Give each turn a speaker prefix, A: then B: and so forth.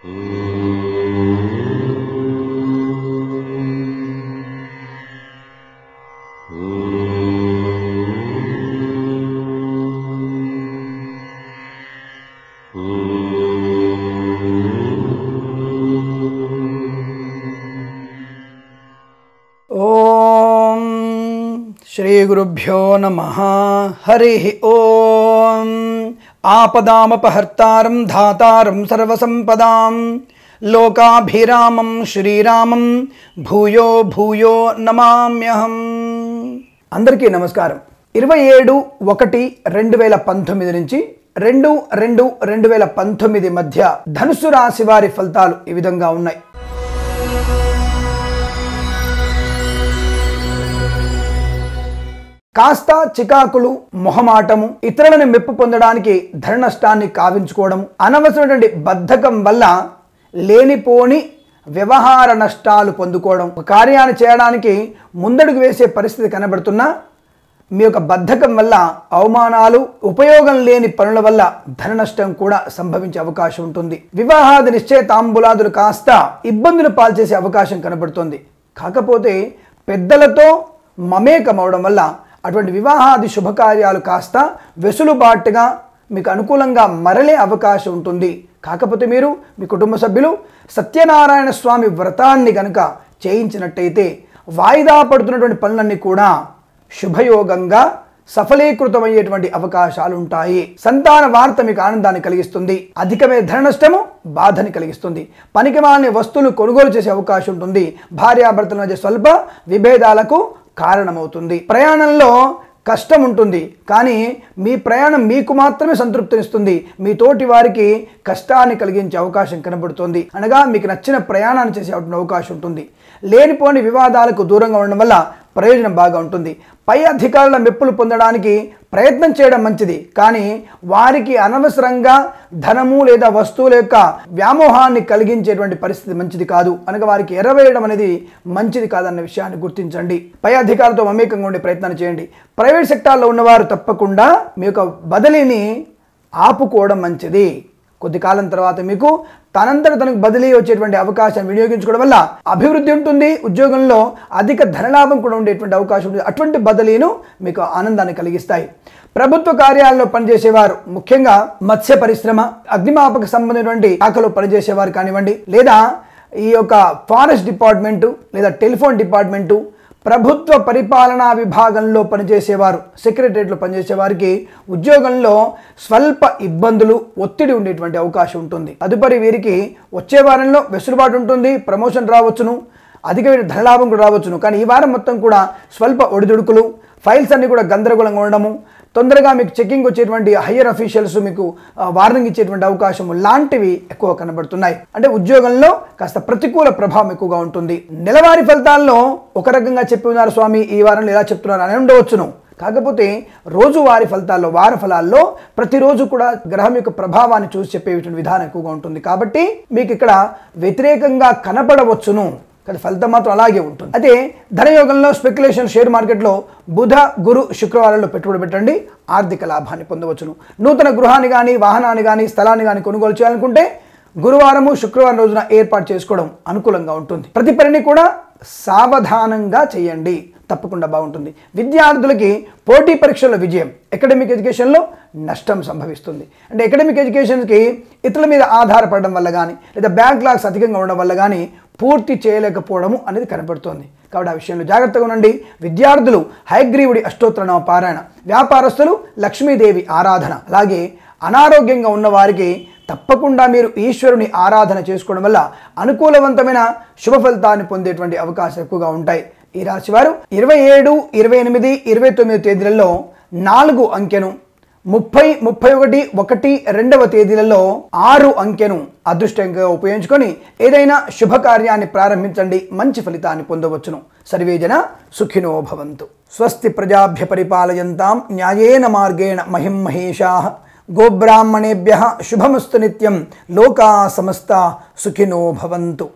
A: శ్రీ గురుభ్యో నమః. హరి ఓం. ఆపదామపహర్తారం ధాతారం సర్వసంపదాం లోకాభిరామం శ్రీరామం భూయో భూయో నమామ్యహం. అందరికీ నమస్కారం. 27/1/2019 నుంచి 2/2/2019 మధ్య ధనుస్సు రాశి వారి ఫలితాలు ఈ విధంగా ఉన్నాయి. కాస్త చికాకులు, మొహమాటము, ఇతరులను మెప్పు పొందడానికి ధన నష్టాన్ని కావించుకోవడం, అనవసరమైనటువంటి బద్ధకం వల్ల లేనిపోని వ్యవహార నష్టాలు పొందుకోవడం, ఒక కార్యాన్ని చేయడానికి ముందడుగు వేసే పరిస్థితి కనబడుతున్నా మీ యొక్క బద్ధకం వల్ల అవమానాలు, ఉపయోగం లేని పనుల వల్ల ధన నష్టం కూడా సంభవించే అవకాశం ఉంటుంది. వివాహాది నిశ్చయ తాంబూలాదులు కాస్త ఇబ్బందులు పాల్చేసే అవకాశం కనబడుతుంది. కాకపోతే పెద్దలతో మమేకమవడం వల్ల అటువంటి వివాహాది శుభకార్యాలు కాస్త వెసులుబాటుగా మీకు అనుకూలంగా మరలే అవకాశం ఉంటుంది. కాకపోతే మీరు మీ కుటుంబ సభ్యులు సత్యనారాయణ స్వామి వ్రతాన్ని గనుక చేయించినట్టయితే వాయిదా పడుతున్నటువంటి పనులన్నీ కూడా శుభయోగంగా సఫలీకృతమయ్యేటువంటి అవకాశాలు ఉంటాయి. సంతాన వార్త మీకు ఆనందాన్ని కలిగిస్తుంది. అధికమైన ధన నష్టము బాధని కలిగిస్తుంది. పనికిమాలిన వస్తువులు కొనుగోలు చేసే అవకాశం ఉంటుంది. భార్యాభర్తల మధ్య స్వల్ప విభేదాలకు కారణమవుతుంది. ప్రయాణంలో కష్టం ఉంటుంది, కానీ మీ ప్రయాణం మీకు మాత్రమే సంతృప్తినిస్తుంది. మీ తోటి వారికి కష్టాన్ని కలిగించే అవకాశం కనబడుతుంది. అనగా మీకు నచ్చిన ప్రయాణాన్ని చేసే అవకాశం ఉంటుంది. లేనిపోని వివాదాలకు దూరంగా ఉండడం వల్ల ప్రయోజనం బాగా ఉంటుంది. పై అధికారుల మెప్పులు పొందడానికి ప్రయత్నం చేయడం మంచిది, కానీ వారికి అనవసరంగా ధనము లేదా వస్తువుల యొక్క వ్యామోహాన్ని కలిగించేటువంటి పరిస్థితి మంచిది కాదు. అనగా వారికి ఎరవేయడం అనేది మంచిది కాదన్న విషయాన్ని గుర్తించండి. పై అధికారులతో మమేకంగా ఉండే ప్రయత్నాన్ని చేయండి. ప్రైవేట్ సెక్టార్లో ఉన్నవారు తప్పకుండా మీ యొక్క బదిలీని ఆపుకోవడం మంచిది. కొద్ది కాలం తర్వాత మీకు తనంతట తనకు బదిలీ వచ్చేటువంటి అవకాశాన్ని వినియోగించుకోవడం వల్ల అభివృద్ధి ఉంటుంది. ఉద్యోగంలో అధిక ధనలాభం కూడా ఉండేటువంటి అవకాశం ఉంటుంది. అటువంటి బదిలీను మీకు ఆనందాన్ని కలిగిస్తాయి. ప్రభుత్వ కార్యాలయంలో పనిచేసేవారు, ముఖ్యంగా మత్స్య పరిశ్రమ, అగ్నిమాపక సంబంధించినటువంటి శాఖలో పనిచేసేవారు కానివ్వండి, లేదా ఈ యొక్క ఫారెస్ట్ డిపార్ట్మెంటు లేదా టెలిఫోన్ డిపార్ట్మెంటు, ప్రభుత్వ పరిపాలనా విభాగంలో పనిచేసేవారు, సెక్రటరియట్లో పనిచేసేవారికి ఉద్యోగంలో స్వల్ప ఇబ్బందులు, ఒత్తిడి ఉండేటువంటి అవకాశం ఉంటుంది. తదుపరి వీరికి వచ్చే వారంలో వెసులుబాటు ఉంటుంది. ప్రమోషన్ రావచ్చును, అధికమైన ధనలాభం కూడా రావచ్చును. కానీ ఈ వారం మొత్తం కూడా స్వల్ప ఒడిదుడుకులు, ఫైల్స్ అన్నీ కూడా గందరగోళంగా ఉండడము, తొందరగా మీకు చెకింగ్ వచ్చేటువంటి హయ్యర్ అఫీషియల్స్ మీకు వార్నింగ్ ఇచ్చేటువంటి అవకాశం లాంటివి ఎక్కువ కనబడుతున్నాయి. అంటే ఉద్యోగంలో కాస్త ప్రతికూల ప్రభావం ఎక్కువగా ఉంటుంది. నెలవారీ ఫలితాల్లో ఒక రకంగా చెప్పి ఉన్నారు స్వామి, ఈ వారంలో ఎలా చెప్తున్నారు అని ఉండవచ్చును. కాకపోతే రోజువారీ ఫలితాల్లో, వార ఫలాల్లో ప్రతిరోజు కూడా గ్రహం యొక్క ప్రభావాన్ని చూసి చెప్పేటువంటి విధానం ఎక్కువగా ఉంటుంది. కాబట్టి మీకు ఇక్కడ వ్యతిరేకంగా కనపడవచ్చును, కానీ ఫలితం మాత్రం అలాగే ఉంటుంది. అదే ధనయోగంలో స్పెక్యులేషన్, షేర్ మార్కెట్లో బుధ, గురు, శుక్రవారాల్లో పెట్టుబడి పెట్టండి, ఆర్థిక లాభాన్ని పొందవచ్చును. నూతన గృహాన్ని కానీ, వాహనాన్ని కానీ, స్థలాన్ని కానీ కొనుగోలు చేయాలనుకుంటే గురువారము, శుక్రవారం రోజున ఏర్పాటు చేసుకోవడం అనుకూలంగా ఉంటుంది. ప్రతి పనిని కూడా సావధానంగా చేయండి, తప్పకుండా బాగుంటుంది. విద్యార్థులకి పోటీ పరీక్షల్లో విజయం, అకాడమిక్ ఎడ్యుకేషన్లో నష్టం సంభవిస్తుంది. అంటే అకాడమిక్ ఎడ్యుకేషన్కి ఇతరుల మీద ఆధారపడడం వల్ల కానీ, లేదా బ్యాక్లాగ్స్ అధికంగా ఉండడం వల్ల కానీ పూర్తి చేయలేకపోవడము అనేది కనపడుతోంది. కాబట్టి ఆ విషయంలో జాగ్రత్తగా ఉండండి. విద్యార్థులు హయగ్రీవుడి అష్టోత్తరనామ పారాయణ, వ్యాపారస్తులు లక్ష్మీదేవి ఆరాధన, అలాగే అనారోగ్యంగా ఉన్నవారికి తప్పకుండా మీరు ఈశ్వరుని ఆరాధన చేసుకోవడం వల్ల అనుకూలవంతమైన శుభ ఫలితాన్ని పొందేటువంటి అవకాశాలు ఎక్కువగా ఉంటాయి. ఈ రాశి వారు 27, 28, 29 తేదీలలో 4 అంకెను, 30, 31, 1, 2వ తేదీలలో 6 అంకెను అదృష్టంగా ఉపయోగించుకొని ఏదైనా శుభకార్యాన్ని ప్రారంభించండి, మంచి ఫలితాన్ని పొందవచ్చును. సర్వేజన సుఖినో భవంతు. స్వస్తి ప్రజాభ్య పరిపాలయంతాం న్యాయేన మార్గేణ మహిం మహేషాః. గోబ్రాహ్మణేభ్యః శుభమస్తు నిత్యం. లోకా సమస్తా సుఖినో భవంతు.